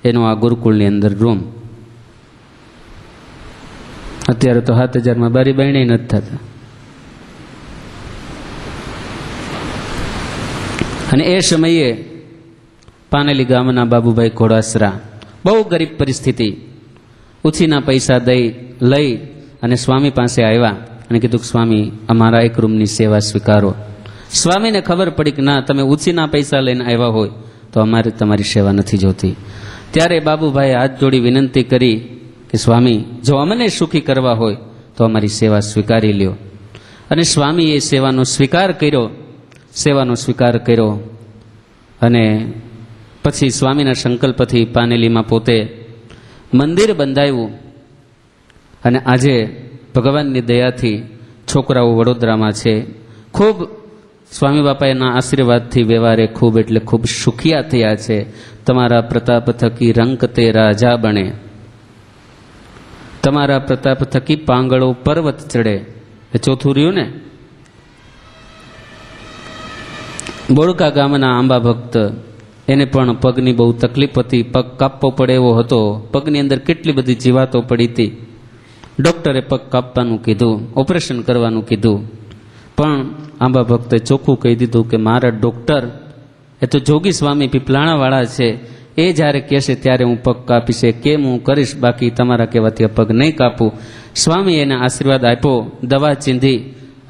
એનો આ ગુરુકુળની અંદર રૂમ. અત્યારે તો 7,000 બારી બાયણે નથી થતા. અને એ સમયે પાનેલી ગામના બાબુભાઈ ઘોડાસરા, બહુ ગરીબ પરિસ્થિતિ, ઉછીના પૈસા લઈ અને સ્વામી પાસે આવ્યા અને કીધું કે સ્વામી, અમારા એક રૂમની સેવા સ્વીકારો. સ્વામીને ખબર પડી કે ના, તમે ઉછીના પૈસા લઈને આવ્યા હોય તો અમારે તમારી સેવા નથી જોતી. ત્યારે બાબુભાઈ હાથ જોડી વિનંતી કરી કે સ્વામી, જો અમને સુખી કરવા હોય તો અમારી સેવા સ્વીકારી લ્યો. અને સ્વામીએ સેવાનો સ્વીકાર કર્યો. અને પછી સ્વામીના સંકલ્પથી પાનેલીમાં પોતે મંદિર બંધાવ્યું. અને આજે ભગવાનની દયાથી છોકરાઓ વડોદરામાં છે. ખૂબ સ્વામી બાપાના આશીર્વાદથી વ્યવહારે ખૂબ એટલે ખૂબ સુખિયા થયા છે. તમારા પ્રતાપ થકી રંક તે રાજા બને, તમારા પ્રતાપ થકી પાંગળો પર્વત ચડે. એ ચોથું રહ્યું ને. બોળકા ગામના આંબા ભક્ત, એને પણ પગની બહુ તકલીફ હતી, પગ કાપવો પડે એવો હતો. પગની અંદર કેટલી બધી જીવાતો પડી હતી. ડોક્ટરે પગ કાપવાનું કીધું, ઓપરેશન કરવાનું કીધું. પણ આંબા ભક્તે ચોખ્ખું કહી દીધું કે મારા ડોક્ટર એ તો જોગી સ્વામી પીપલાણાવાળા છે, એ જ્યારે કહેશે ત્યારે હું પગ કાપીશ, કેમ હું કરીશ, બાકી તમારા કહેવાથી પગ નહીં કાપું. સ્વામી એને આશીર્વાદ આપ્યો, દવા ચીંધી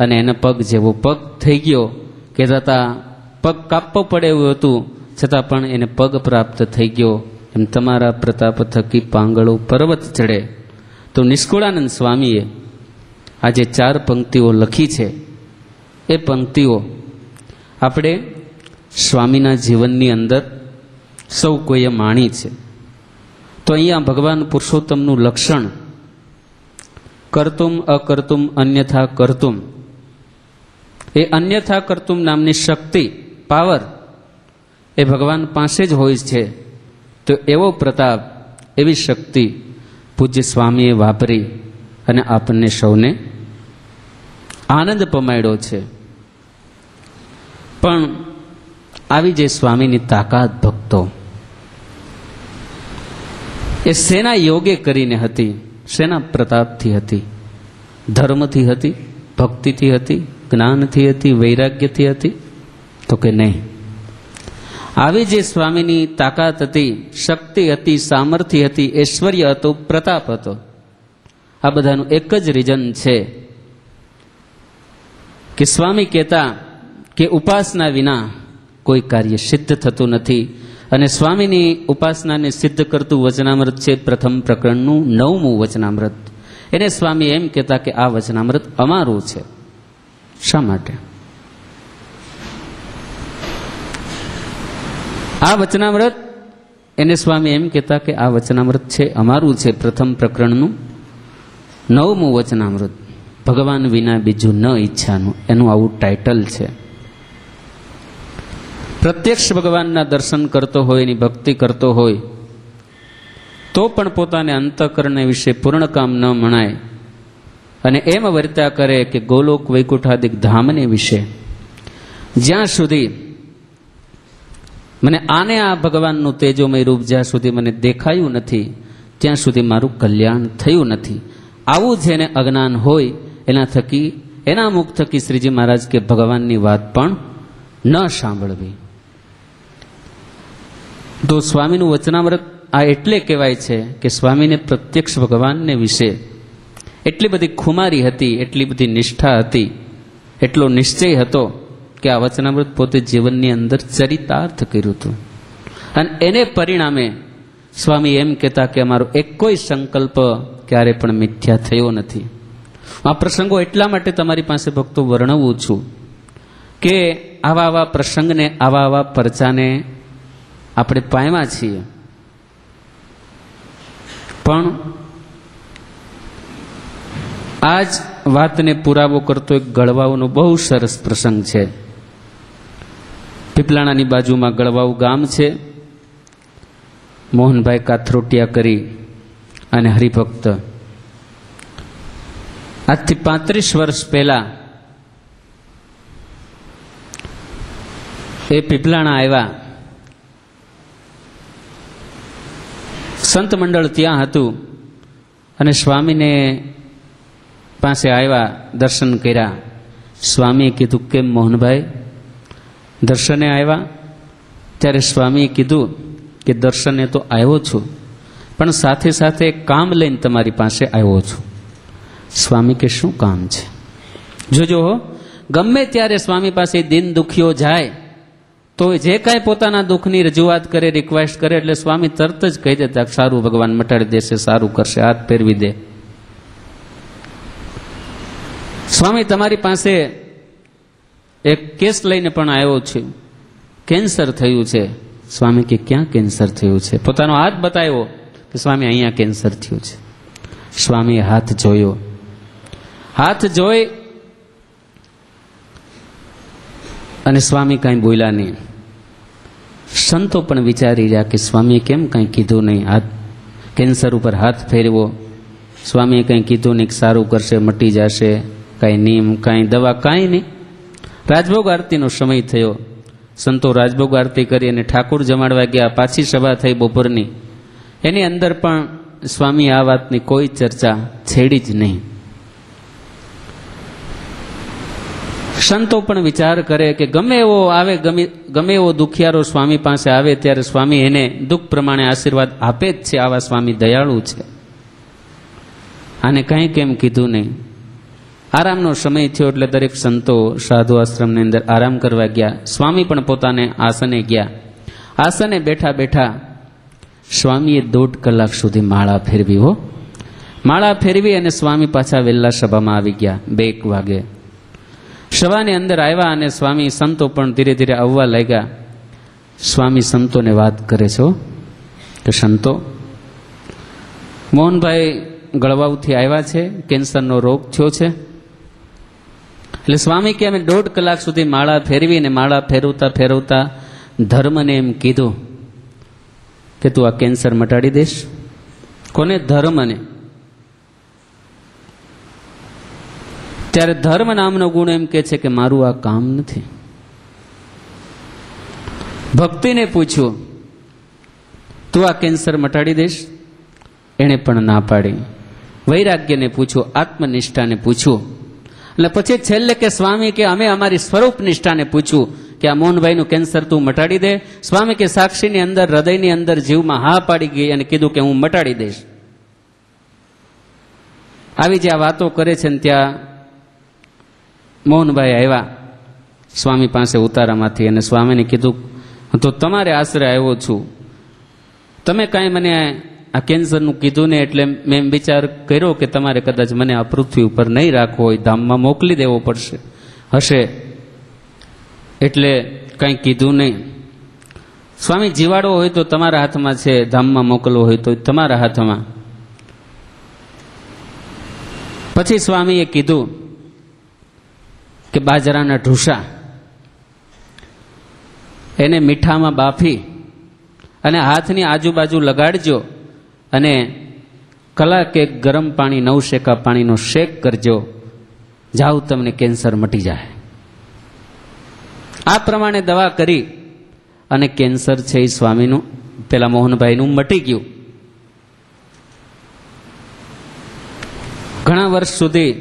અને એને પગ જેવો પગ થઈ ગયો. કહેતા પગ કાપવો પડે એવું હતું, છતાં પણ એને પગ પ્રાપ્ત થઈ ગયો. એમ તમારા પ્રતાપ થકી પાંગળો પર્વત ચડે. તો નિષ્કુળાનંદ સ્વામીએ આજે 4 પંક્તિઓ લખી છે. એ પંક્તિઓ આપણે સ્વામીના જીવનની અંદર સૌ કોઈએ માણી છે. તો અહીંયા ભગવાન પુરુષોત્તમનું લક્ષણ કર્તુમ અકર્તુમ અન્યથા કર્તુમ, એ અન્યથા કર્તુમ નામની શક્તિ, પાવર એ ભગવાન પાસે જ હોય છે. તો એવો પ્રતાપ, એવી શક્તિ પૂજ્ય સ્વામીએ વાપરી અને આપણને સૌને આનંદ પમાડ્યો છે. પણ આવી જે સ્વામીની તાકાત ભક્તો, એ શેના યોગે કરીને હતી? શેના પ્રતાપથી હતી? ધર્મથી હતી? ભક્તિથી હતી? જ્ઞાનથી હતી? વૈરાગ્યથી હતી? તો કે નહીં. આવી જે સ્વામીની તાકાત હતી, શક્તિ હતી, સામર્થ્ય હતી, ઐશ્વર્ય હતું, પ્રતાપ હતો, આ બધાનું એક જ રીઝન છે કે સ્વામી કહેતા કે ઉપાસના વિના કોઈ કાર્ય સિદ્ધ થતું નથી. અને સ્વામીની ઉપાસનાને સિદ્ધ કરતું વચનામૃત છે પ્રથમ પ્રકરણનું 9મું વચનામૃત. એને સ્વામી એમ કહેતા કે આ વચનામૃત અમારું છે. શા માટે? આ વચનામૃત, એને સ્વામી એમ કહેતા કે આ વચનામૃત છે અમારું છે, પ્રથમ પ્રકરણનું 9મું વચનામૃત. ભગવાન વિના બીજું ન ઈચ્છાનું, એનું આવું ટાઇટલ છે. પ્રત્યક્ષ ભગવાનના દર્શન કરતો હોય, એની ભક્તિ કરતો હોય, તો પણ પોતાને અંતઃકરણ વિશે પૂર્ણ કામ ન મનાય અને એમ વર્ત્યા કરે કે ગોલોક વૈકુંઠાદિક ધામને વિશે જ્યાં સુધી મને આ ભગવાનનું તેજોમય રૂપ જ્યાં સુધી મને દેખાયું નથી, ત્યાં સુધી મારું કલ્યાણ થયું નથી. આવું જેને અજ્ઞાન હોય એના મુખ થકી શ્રીજી મહારાજ કે ભગવાનની વાત પણ ન સાંભળવી. તો સ્વામીનું વચનામૃત આ એટલે કહેવાય છે કે સ્વામીને પ્રત્યક્ષ ભગવાનને વિશે એટલી બધી ખુમારી હતી, એટલી બધી નિષ્ઠા હતી, એટલો નિશ્ચય હતો કે આ વચનામૃત પોતે જીવનની અંદર ચરિતાર્થ કર્યું હતું. અને એને પરિણામે સ્વામી એમ કહેતા કે અમારો એક કોઈ સંકલ્પ ક્યારે પણ મિથ્યા થયો નથી. આ પ્રસંગો એટલા માટે તમારી પાસે ભક્તો વર્ણવું છું કે આવા પ્રસંગને, આવા પરચાને આપણે પામ્યા છીએ. પણ આ જ વાતને પુરાવો કરતો એક ગળવાઓનો બહુ સરસ પ્રસંગ છે. પીપલાણાની બાજુમાં ગળવાઉ ગામ છે. મોહનભાઈ કાથરોટિયા કરી અને હરિભક્ત આજથી 35 વર્ષ પહેલા એ પીપલાણા આવ્યા. સંત મંડળ ત્યાં હતું અને સ્વામીને પાસે આવ્યા, દર્શન કર્યા. સ્વામીએ કીધું, કેમ મોહનભાઈ દર્શને આવ્યા? ત્યારે સ્વામીએ કીધું કે દર્શને તો આવ્યો છું, પણ સાથે સાથે એક કામ લઈને તમારી પાસે આવ્યો છું. સ્વામી કે શું કામ છે? જોજો, ગમે ત્યારે સ્વામી પાસે દિન દુખીઓ જાય તો જે કાંઈ પોતાના દુઃખની રજૂઆત કરે, રિક્વેસ્ટ કરે, એટલે સ્વામી તરત જ કહી દેતા સારું, ભગવાન મટાડી દેશે, સારું કરશે, હાથ ફેરવી દે. સ્વામી તમારી પાસે એક કેસ લઈને પણ આવ્યો છું, કેન્સર થયું છે. સ્વામી કે ક્યાં કેન્સર થયું છે? પોતાનો હાથ બતાવ્યો કે સ્વામી અહીંયા કેન્સર થયું છે. સ્વામીએ હાથ જોયો, હાથ જોઈ અને સ્વામી કાંઈ બોલ્યા નહીં. સંતો પણ વિચારી રહ્યા કે સ્વામીએ કેમ કાંઈ કીધું નહીં, હાથ કેન્સર ઉપર હાથ ફેરવો. સ્વામીએ કંઈ કીધું નહીં, સારું કરશે, મટી જશે, કાંઈ નીમ, કાંઈ દવા, કાંઈ નહીં. રાજભોગ આરતીનો સમય થયો. સંતો રાજભોગ આરતી કરી અને ઠાકુર જમાડવા ગયા. પાછી સભા થઈ બપોરની. એની અંદર પણ સ્વામી આ વાતની કોઈ ચર્ચા છેડી જ નહીં. સંતો પણ વિચાર કરે કે ગમે એવો આવે, ગમે એવો દુખિયારો સ્વામી પાસે આવે ત્યારે સ્વામી એને દુઃખ પ્રમાણે આશીર્વાદ આપે જ છે. આવા સ્વામી દયાળુ છે. આને કંઈ કેમ કીધું નહીં. આરામનો સમય થયો એટલે દરેક સંતો સાધુ આશ્રમની અંદર આરામ કરવા ગયા. સ્વામી પણ પોતાને આસને ગયા. આસને બેઠા બેઠા સ્વામીએ 1.5 કલાક સુધી માળા ફેરવી. માળા ફેરવી અને સ્વામી પાછા વહેલા સભામાં આવી ગયા. 2 વાગે સભાની અંદર આવ્યા અને સ્વામી સંતો પણ ધીરે ધીરે આવવા લાગ્યા. સ્વામી સંતોને વાત કરે છે કે સંતો, મોહનભાઈ ગળવાઉથી આવ્યા છે, કેન્સરનો રોગ થયો છે. એટલે સ્વામી કે અમે 1.5 કલાક સુધી માળા ફેરવી અને માળા ફેરવતા ફેરવતા ધર્મને એમ કીધું કે તું આ કેન્સર મટાડી દઈશ. કોને? ધર્મને. ત્યારે ધર્મ નામનો ગુણ એમ કે છે કે મારું આ કામ નથી. ભક્તિને પૂછ્યું, તું આ કેન્સર મટાડી દઈશ? એણે પણ ના પાડી. વૈરાગ્યને પૂછ્યું, આત્મનિષ્ઠાને પૂછ્યું, એટલે પછી છેલ્લે કે સ્વામી કે અમે અમારી સ્વરૂપ નિષ્ઠાને પૂછ્યું કે આ મોહનભાઈનું કેન્સર તું મટાડી દે. સ્વામી કે સાક્ષીની અંદર, હૃદયની અંદર, જીવમાં હા પાડી ગઈ અને કીધું કે હું મટાડી દઈશ. આવી જે આ વાતો કરે છે ને ત્યાં મોહનભાઈ આવ્યા સ્વામી પાસે ઉતારામાંથી અને સ્વામીને કીધું, તો તમારે આશરે આવ્યો છું, તમે કાંઈ મને આ કેન્સરનું કીધું ને એટલે મેં વિચાર કર્યો કે તમારે કદાચ મને આ પૃથ્વી ઉપર નહીં રાખવો હોય, ધામમાં મોકલી દેવો પડશે હશે, એટલે કંઈ કીધું નહીં. સ્વામી, જીવાડો હોય તો તમારા હાથમાં છે, ધામમાં મોકલવો હોય તો તમારા હાથમાં. પછી સ્વામીએ કીધું કે બાજરાના ઢૂસા એને મીઠામાં બાફી અને હાથની આજુબાજુ લગાડજો અને કલાક એક ગરમ પાણી, 9 શેકા પાણીનો શેક કરજો, જાઓ તમને કેન્સર મટી જાય. આ પ્રમાણે દવા કરી અને કેન્સર છે એ સ્વામીનું, પેલા મોહનભાઈનું મટી ગયું. ઘણા વર્ષ સુધી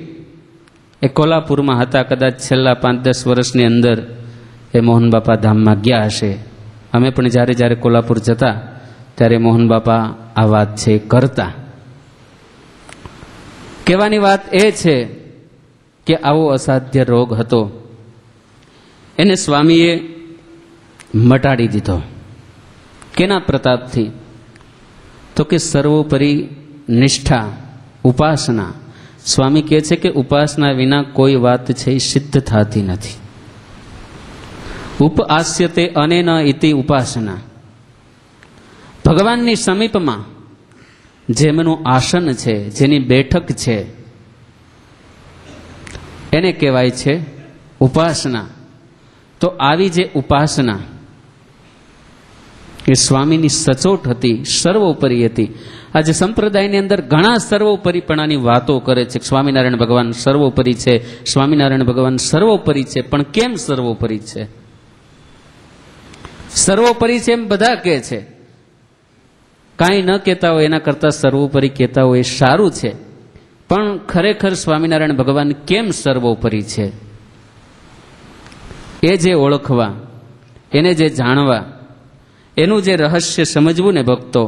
એ કોલ્હાપુરમાં હતા. કદાચ છેલ્લા 5-10 વર્ષની અંદર એ મોહન બાપા ધામમાં ગયા હશે. અમે પણ જ્યારે જ્યારે કોલ્હાપુર જતા ત્યારે મોહન બાપા આ વાત છે કરતા. કહેવાની વાત એ છે કે આવો અસાધ્ય રોગ હતો, એને સ્વામીએ મટાડી દીધો. કેના પ્રતાપથી? તો કે સર્વોપરી નિષ્ઠા, ઉપાસના. સ્વામી કહે છે કે ઉપાસના વિના કોઈ વાત છે એ સિદ્ધ થતી નથી. ઉપઆસ્યતે અનેન ઇતિ ઉપાસના. ભગવાનની સમીપમાં જેમનું આસન છે, જેની બેઠક છે, એને કહેવાય છે ઉપાસના. તો આવી જે ઉપાસના એ સ્વામીની સચોટ હતી, સર્વોપરી હતી. આજે સંપ્રદાયની અંદર ઘણા સર્વોપરીપણાની વાતો કરે છે. સ્વામિનારાયણ ભગવાન સર્વોપરી છે, સ્વામિનારાયણ ભગવાન સર્વોપરી છે. પણ કેમ સર્વોપરી છે? સર્વોપરી છે એમ બધા કહે છે, કાંઈ ન કહેતા હોય એના કરતાં સર્વોપરી કહેતા હોય એ સારું છે. પણ ખરેખર સ્વામિનારાયણ ભગવાન કેમ સર્વોપરી છે એ જે ઓળખવા, એને જે જાણવા, એનું જે રહસ્ય સમજવું ને ભક્તો,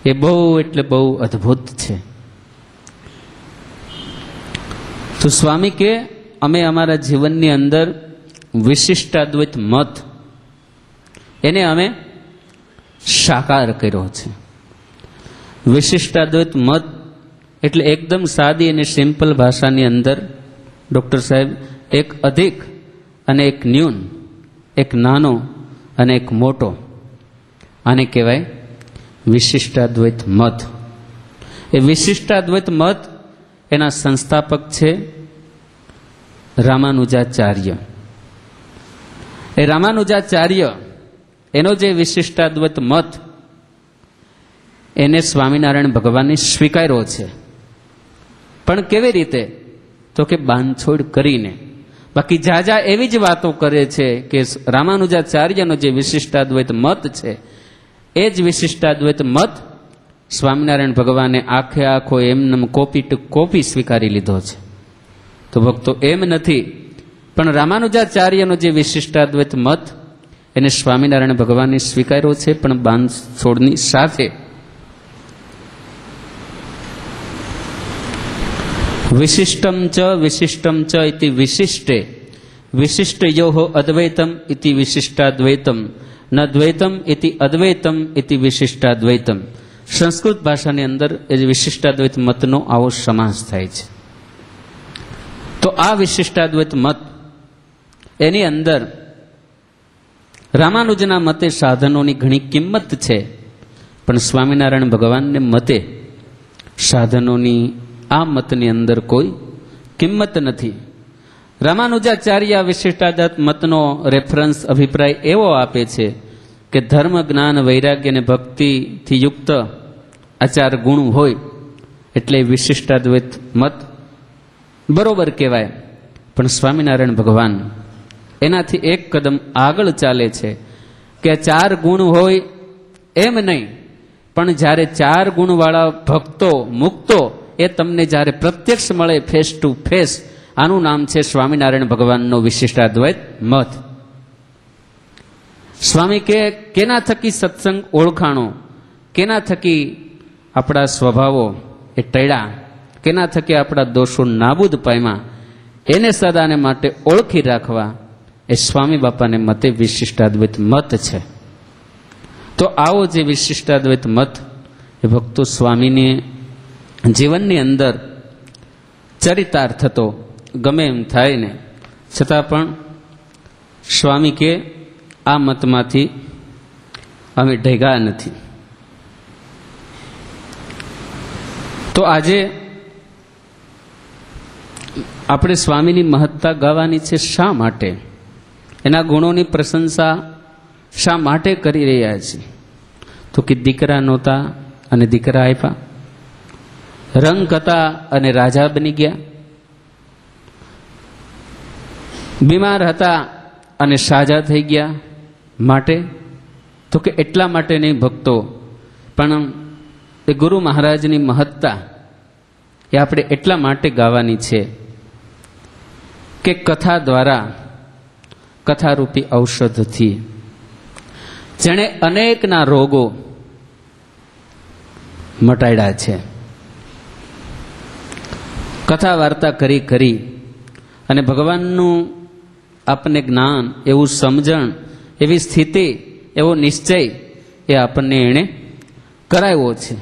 એ બહુ એટલે બહુ અદ્ભુત છે. તો સ્વામી કે અમે અમારા જીવનની અંદર વિશિષ્ટાદ્વૈત મત એને અમે સાકાર કર્યો છે. વિશિષ્ટાદ્વૈત મત એટલે એકદમ સાદી અને સિમ્પલ ભાષાની અંદર ડૉક્ટર સાહેબ એક અધિક અને એક ન્યૂન, એક નાનો અને એક મોટો, આને કહેવાય વિશિષ્ટાદ્વૈત મત. એ વિશિષ્ટાદ્વૈત મત એના સંસ્થાપક છે રામાનુજાચાર્ય. એ રામાનુજાચાર્ય એનો જે વિશિષ્ટાદ્વૈત મત એને સ્વામિનારાયણ ભગવાને સ્વીકાર્યો છે. પણ કેવી રીતે? તો કે બાંધછોડ કરીને. બાકી જાજા એવી જ વાતો કરે છે કે રામાનુજાચાર્યનો જે વિશિષ્ટાદ્વૈત મત છે એ જ વિશિષ્ટાદ્વૈત મત સ્વામિનારાયણ ભગવાને આખે આખો એમને કોપી ટુ કોપી સ્વીકારી લીધો છે. તો ભક્તો એમ નથી, પણ રામાનુજાચાર્યનો જે વિશિષ્ટાદ્વૈત મત એને સ્વામિનારાયણ ભગવાને સ્વીકાર્યો છે, પણ બાંધછોડની સાથે. વિશિષ્ટમ ચ ઇતિ વિશિષ્ટે વિશિષ્ટયોઃ અદ્વૈતમ ઇતિ વિશિષ્ટાદ્વૈતમ ન દ્વૈતમ ઇતિ અદ્વૈતમ ઇતિ વિશિષ્ટાદ્વૈતમ. સંસ્કૃત ભાષાની અંદર એ વિશિષ્ટાદ્વૈત મતનો આવો સમાસ થાય છે. તો આ વિશિષ્ટાદ્વૈત મત એની અંદર રામાનુજના મતે સાધનોની ઘણી કિંમત છે, પણ સ્વામિનારાયણ ભગવાનને મતે સાધનોની આ મતની અંદર કોઈ કિંમત નથી. રામાનુજાચાર્ય વિશિષ્ટાદ્વૈત મતનો રેફરન્સ અભિપ્રાય એવો આપે છે કે ધર્મ, જ્ઞાન, વૈરાગ્ય અને ભક્તિથી યુક્ત આ 4 ગુણ હોય એટલે વિશિષ્ટાદ્વૈત મત બરોબર કહેવાય. પણ સ્વામિનારાયણ ભગવાન એનાથી એક કદમ આગળ ચાલે છે કે 4 ગુણ હોય એમ નહીં, પણ જ્યારે 4 ગુણવાળા ભક્તો, મુક્તો એ તમને જ્યારે પ્રત્યક્ષ મળે ફેસ ટુ ફેસ, આનું નામ છે સ્વામિનારાયણ ભગવાનનો વિશિષ્ટાદ્વૈત મત. સ્વામી કે કેના થકી સત્સંગ ઓળખાણો, કેના થકી આપણા સ્વભાવો એ ટળ્યા, કેના થકી આપણા દોષો નાબૂદ પામ્યા, એને સદાને માટે ઓળખી રાખવા એ સ્વામી બાપાને મતે વિશિષ્ટાદ્વૈત મત છે. તો આવો જે વિશિષ્ટાદ્વૈત મત એ ભક્તો સ્વામીને જીવનની અંદર ચરિતાર્થ થતો ગમે એમ થાય ને છતાં પણ સ્વામી કે આ મતમાંથી અમે ઢેગા નથી. તો આજે આપણે સ્વામીની મહત્તા ગાવાની છે. શા માટે? એના ગુણોની પ્રશંસા શા માટે કરી રહ્યા છે? તો કે દીકરા નહોતા અને દીકરા આપ્યા, રંગ હતા અને રાજા બની ગયા, બીમાર હતા અને સાજા થઈ ગયા. માટે? તો કે એટલા માટે નહીં ભક્તો, પણ એ ગુરુ મહારાજની મહત્તા એ આપણે એટલા માટે ગાવાની છે કે કથા દ્વારા, કથારૂપી ઔષધથી જેણે અનેકના રોગો મટાડ્યા છે. કથા વાર્તા કરી કરી અને ભગવાનનું આપણને જ્ઞાન, એવું સમજણ, એવી સ્થિતિ, એવો નિશ્ચય એ આપણને એણે કરાવ્યો છે.